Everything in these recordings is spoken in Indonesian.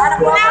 Anak buah.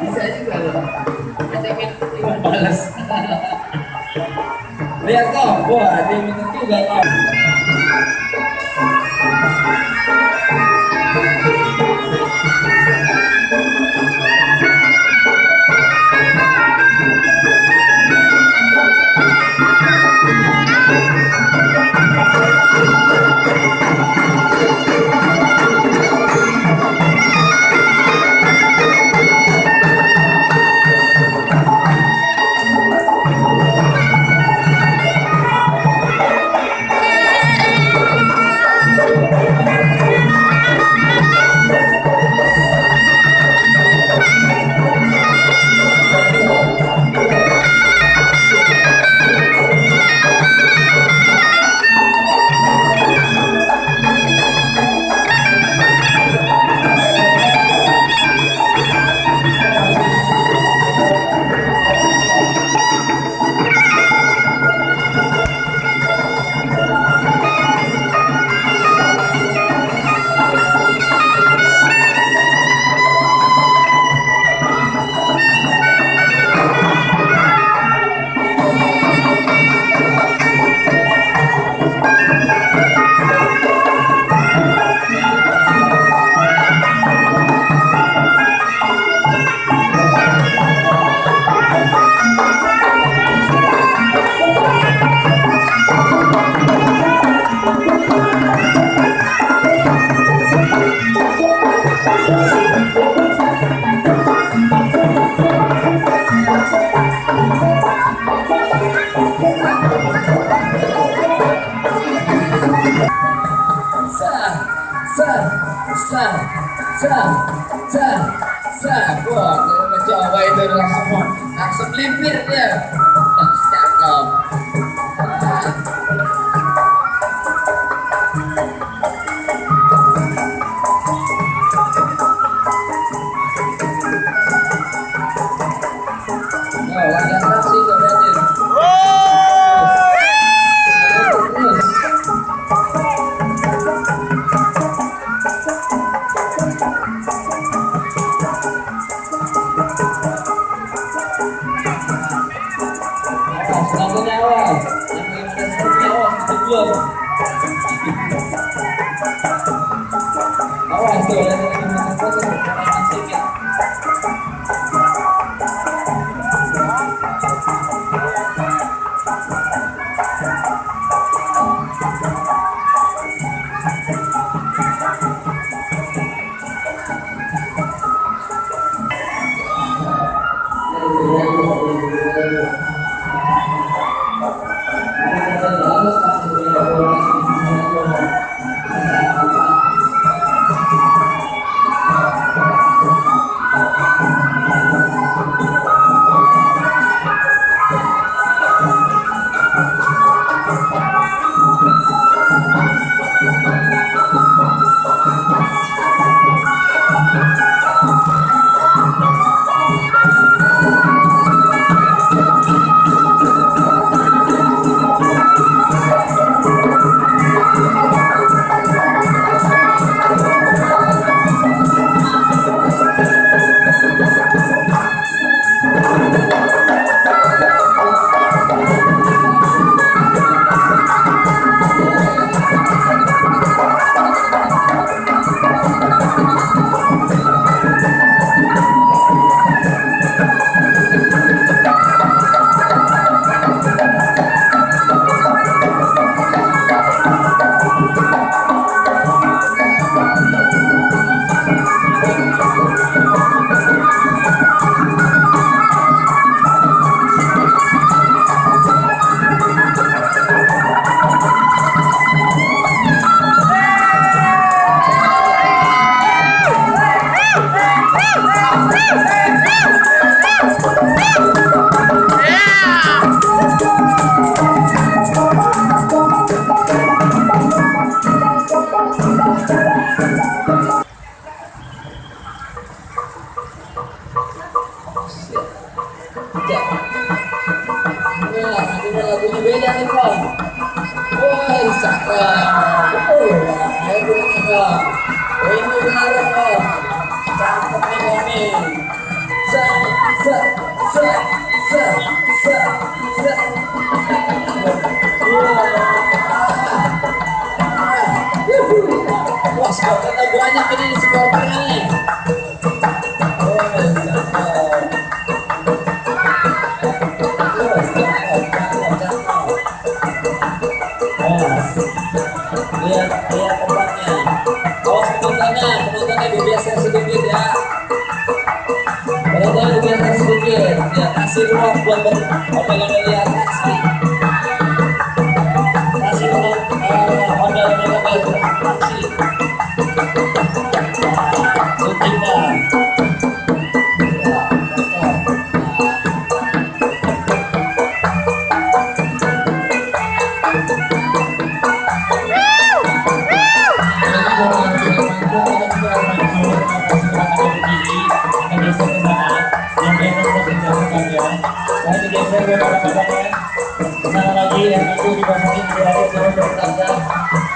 Bisa juga loh. Ajakin Iwan balas. Lihat kok, wah dia minum juga kok. Wah, mencoba itu langsung limpir dia. Cakep. Oh, latihan taksi tuh berarti. Terus. Selanjutnya awal, awas tuh, lagunya beda nih Bang. Wah, cakep. Ini benar Bang. Cakep ini. Sa. Wah, supporternya banyak ini supporternya nih. Lihat tempatnya. Awas penontonnya dibiasakan sedikit ya. Penontonnya dibiasakan sedikit. Ya, kasih ruang buat lihat aksi. Kasih ruang ondel-ondel beratraksi. Syutingnya. Sana lagi yang aku dibasahin dari turun dari tangga.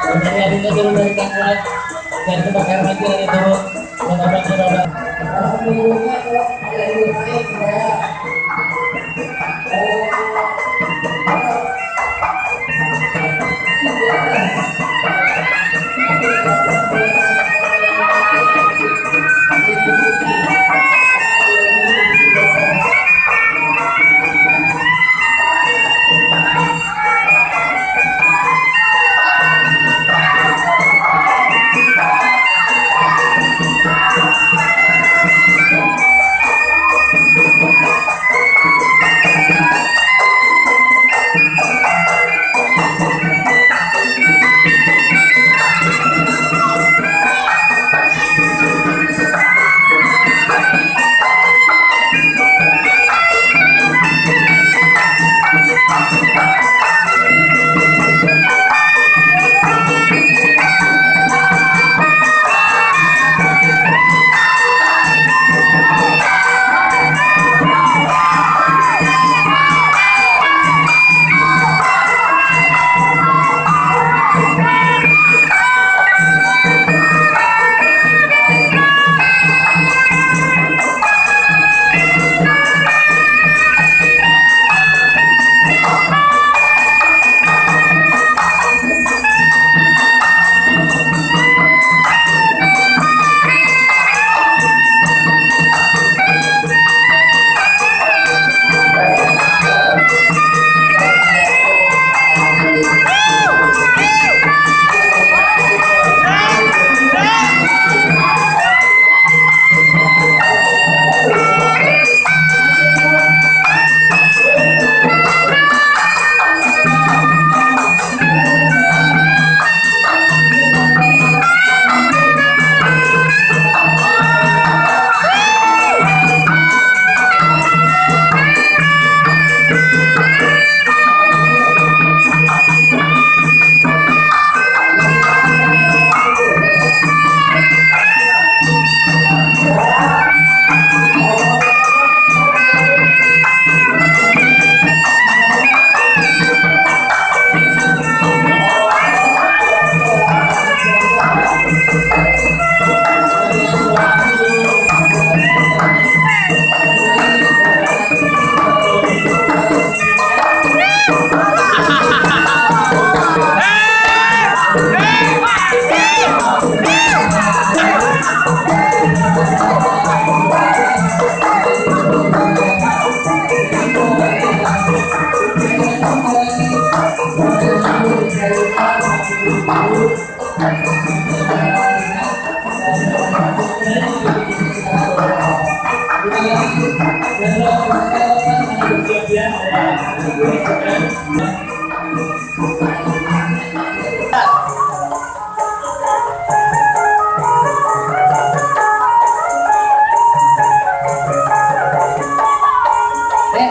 Kemudian adiknya turun dari tangga dan kebakaran lagi ada turun dan abangnya roda. Alhamdulillah ada ibu saya supaya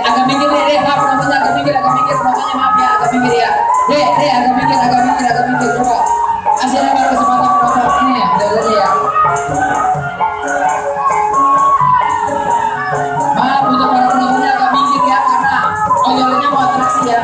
Agak minggir deh, maaf penontonnya agak minggir, penontonnya maaf ya, agak minggir ya. Agak minggir, coba. Kasih lebar kesempatan penonton ini ya, udah ya. Maaf untuk para penontonnya agak minggir ya, karena oyolnya mau atraksi ya.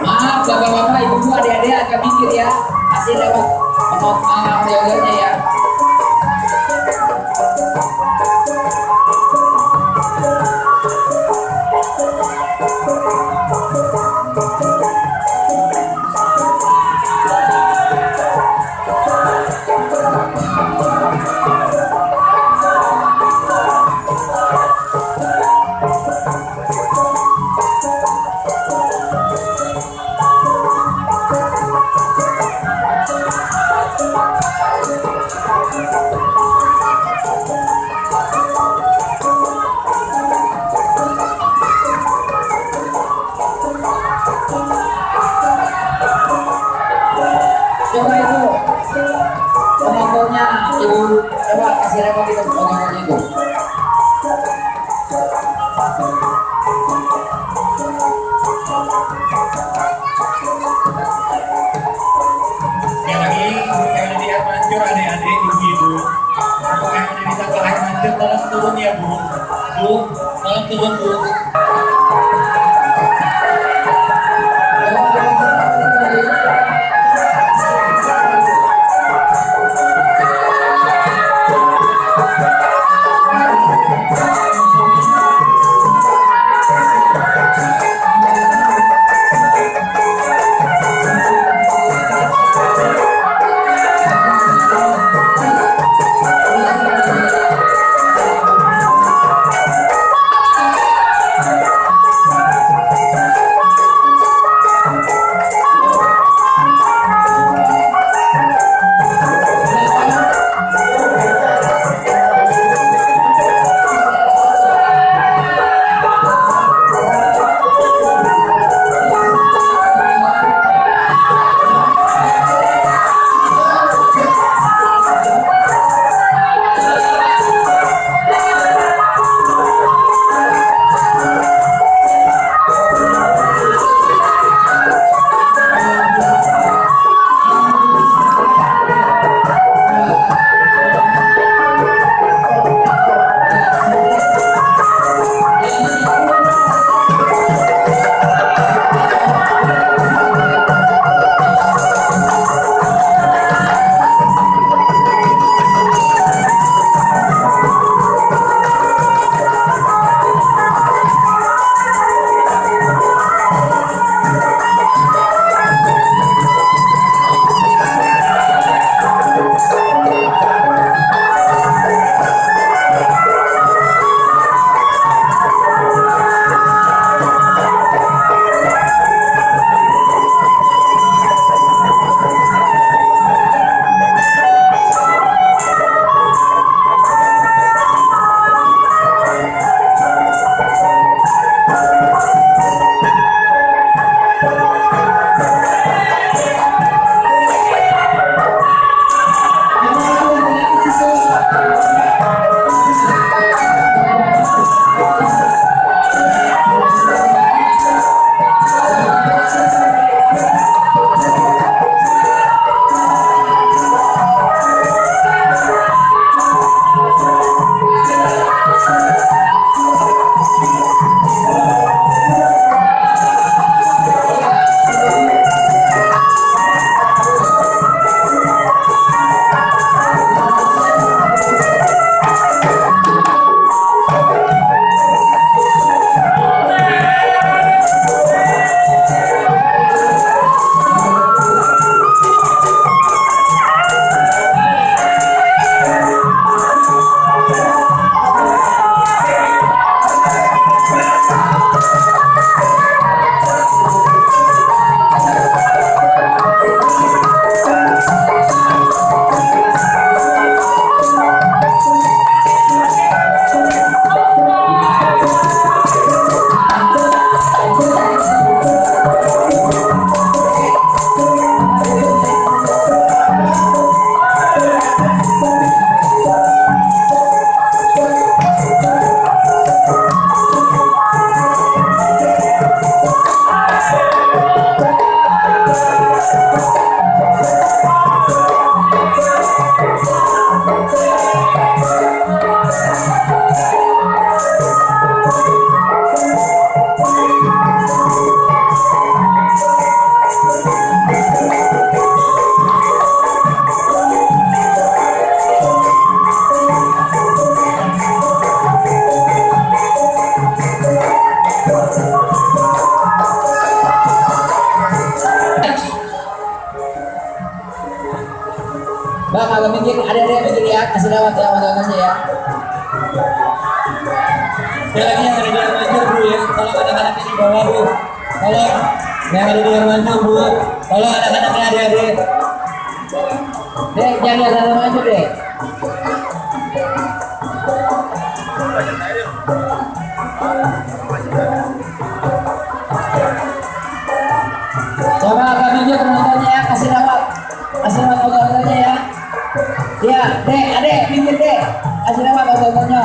Maaf bapak-bapak, ibu-ibu, adik-adik agak minggir ya, kasih lewat oyolnya ya. Coba itu penontonnya ibu, coba kasih remote itu penontonnya itu. Sekali lagi, yang di air mancur adik-adik ibu-ibu, untuk yang ada di tangga air mancur tolong turun ya bu, tolong turun bu. Bang, agak minggir, ada minggir ya, kasih lewat ya teman-teman ya. Sekali lagi yang ada di air mancur bu ya, tolong anak-anak ini bawa bu, tolong yang ada di air mancur bu, tolong anak-anaknya adik-adik. Dek, jangan lihat air mancur deh. Coba agak minggir teman-teman ya, kasih lewat teman-temannya ya. Ya, dek, adek, minggir dek, kasih lewat teman-temannya.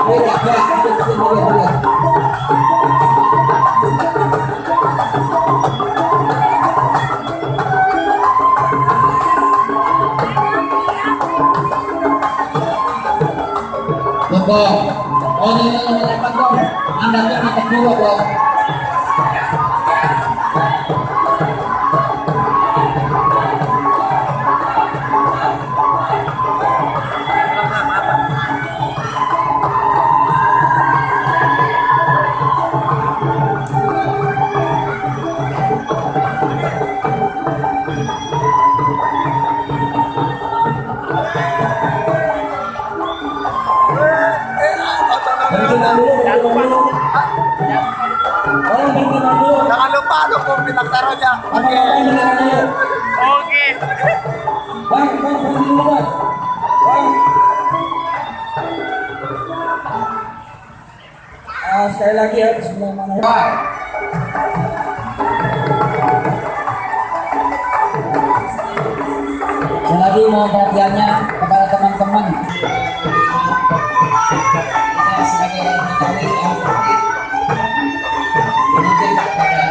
Beda, beda, beda, beda. Bong. Oh ini lepas Bong. Anda tuh makan dulu Bong. Jangan lupa dukung bintang taruhnya. Oke. Sekali lagi ya, bismillahirrahmanirrahim. Sekali lagi mohon perhatiannya kepada teman-teman. Saya sebagai orang Betawi yang sedikit menunjuk kepada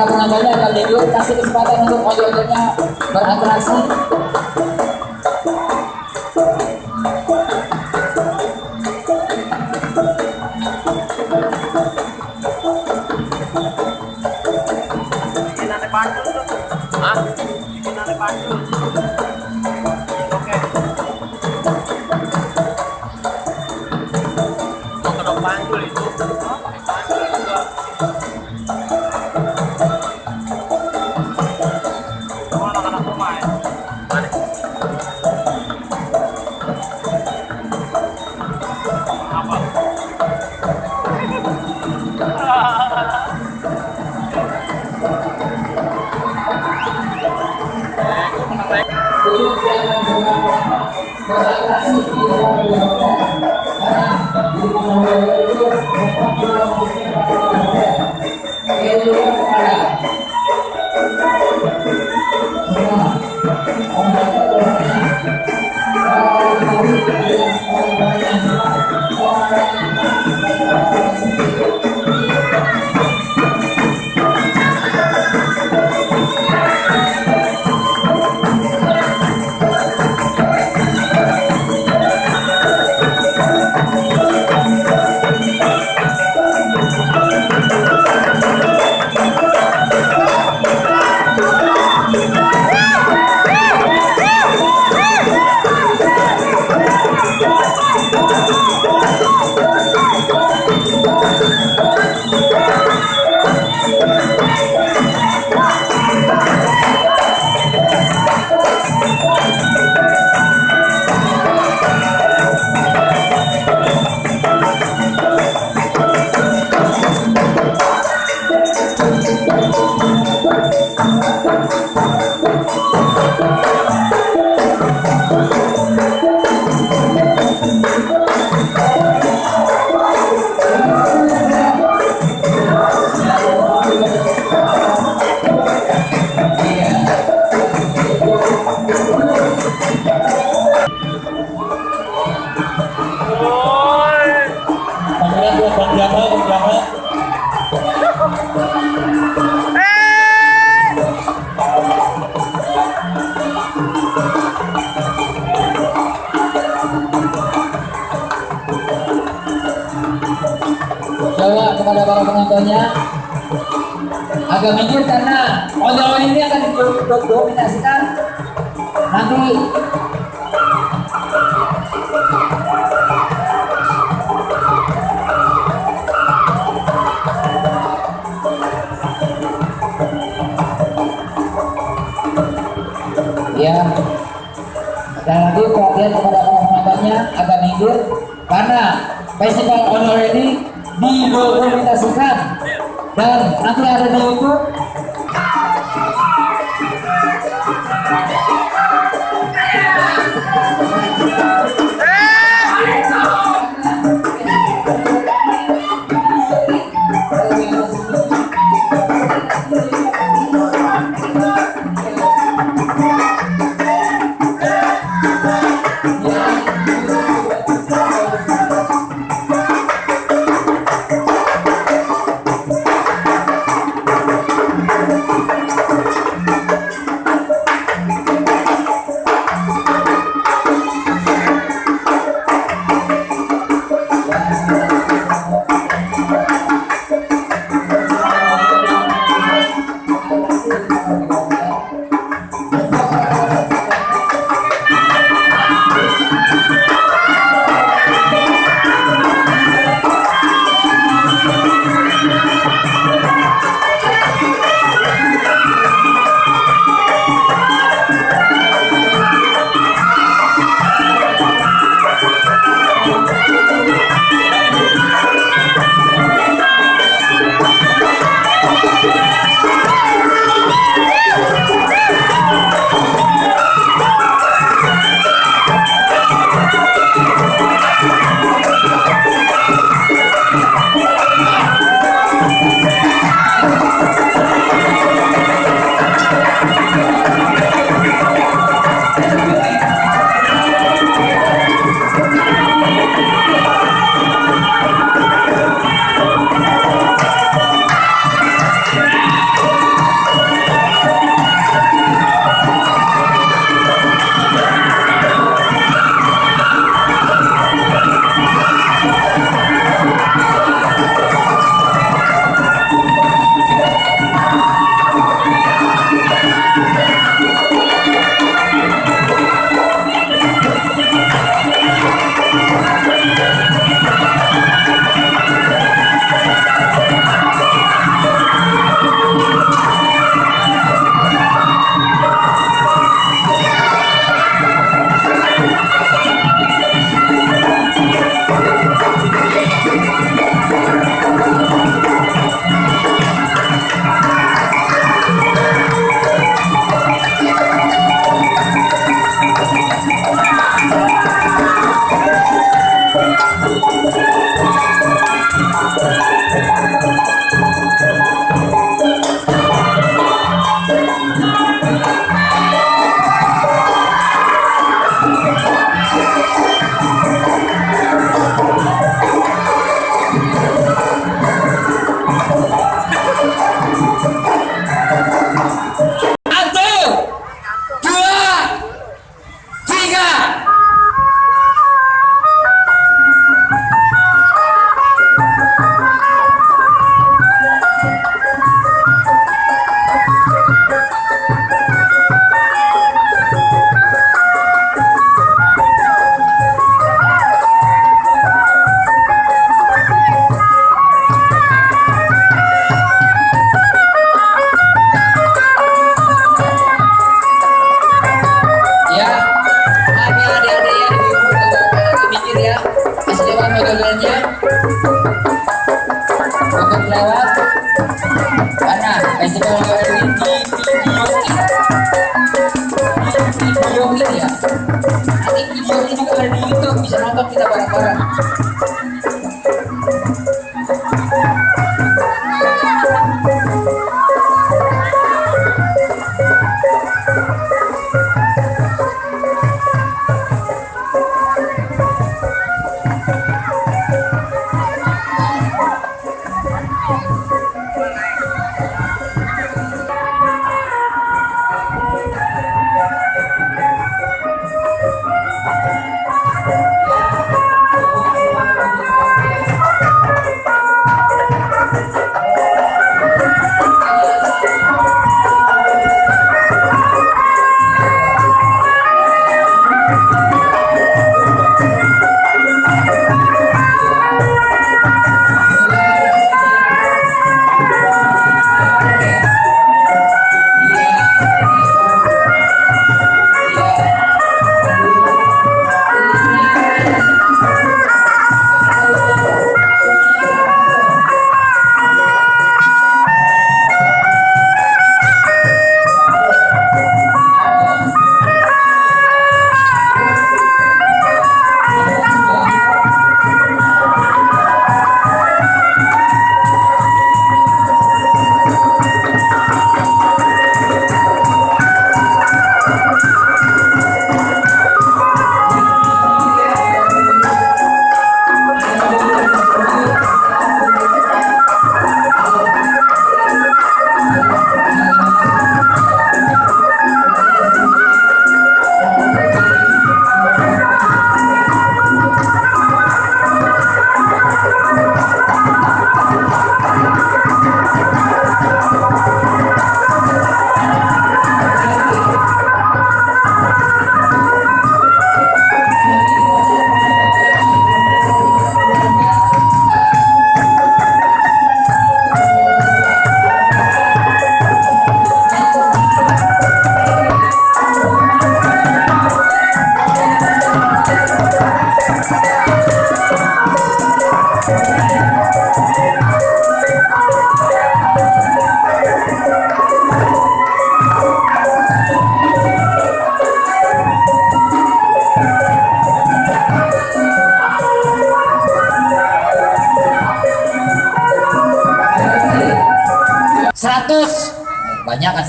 para penontonnya akan dulu kasih kesempatan untuk ojol-ojolnya beratraksi. kepada para penontonnya agak minggir karena ondel-ondel ini akan didominasikan nanti. Ya, dan lagi perhatian kepada para penontonnya agak minggir karena festival honor ini didokumentasikan dan nanti ada di YouTube.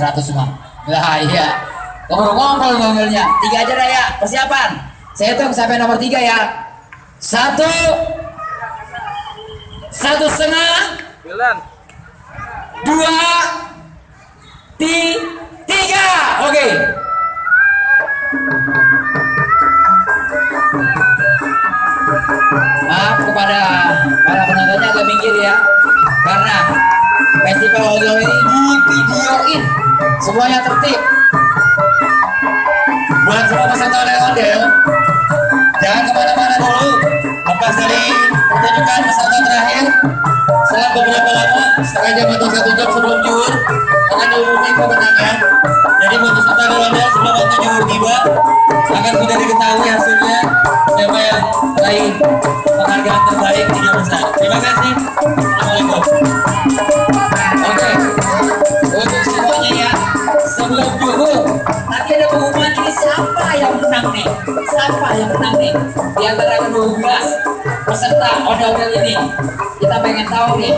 100 semua. Lah iya. Keburu ngompol ngomelnya. 3 aja dah ya. Persiapan. Saya hitung sampai nomor 3 ya. 1, 1,5, 2, 3. Oke. Maaf kepada para penontonnya agak minggir ya, karena festival audio ini divideoin, semuanya tertib. Buat semua peserta ondel-ondel, jangan kemana-mana dulu. Lepas dari pertunjukan peserta terakhir, setelah beberapa lama, setengah jam atau 1 jam sebelum juhur, akan diumumkan kemenangan. Jadi buat peserta ondel-ondel sebelum waktu juhur tiba, akan sudah diketahui hasilnya siapa yang meraih penghargaan terbaik 3 besar. Terima kasih. Assalamualaikum. Oke, untuk semuanya ya, sebelum juhur nanti ada pengumuman ini siapa yang menang nih, siapa yang menang nih di antara 12 peserta ondel-ondel ini. Kita pengen tahu nih